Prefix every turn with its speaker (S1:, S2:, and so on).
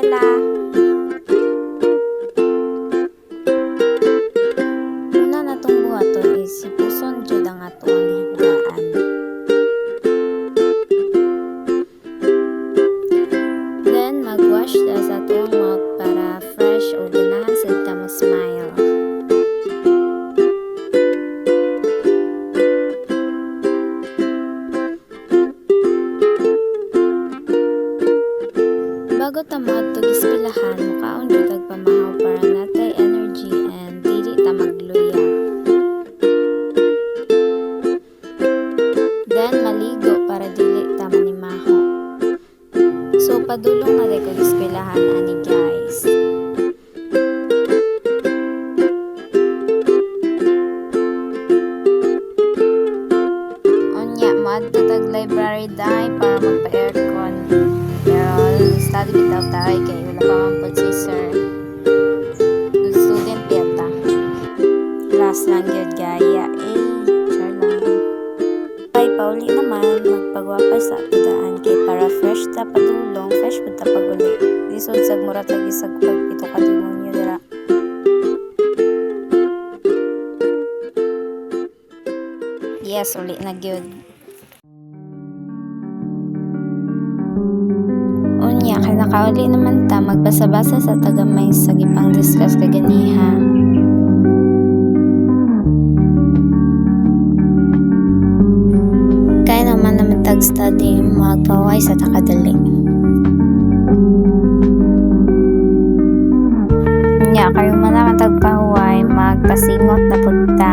S1: eskwela. Una natong buhaton is si puson jud ang ato ang gihigaan. Then magwash ta sa atong mouth para fresh o ganahan sad ta mo smile. Bago ta moadto eskwelahan, mukaon jud kag pamahaw para natay energy and dili ta magluya. Then maligo para dili ta manimaho. So padulong na kag eskwelahan ani guys. Unya moadto tag library day para magpa-aircon. Pero study bitaw tayo kay wala pa man po si sir. Good student yata. Last lang yun gaya. Char lang. Kay pauli naman, magpagwapay sa tudaan kay para fresh ta padulong, fresh po ta paguli. Lisod sag mura tag isag pagpito ka demonyo dira. Yes, uli na gyud. Unya, kay nakauli naman ta, magbasa-basa sa tagamay sa gipang discuss kaganiha. Kaya naman tag-study, magpaway sa takadali. Unya, kayo man naman tagpahuway, magpasingot na punta.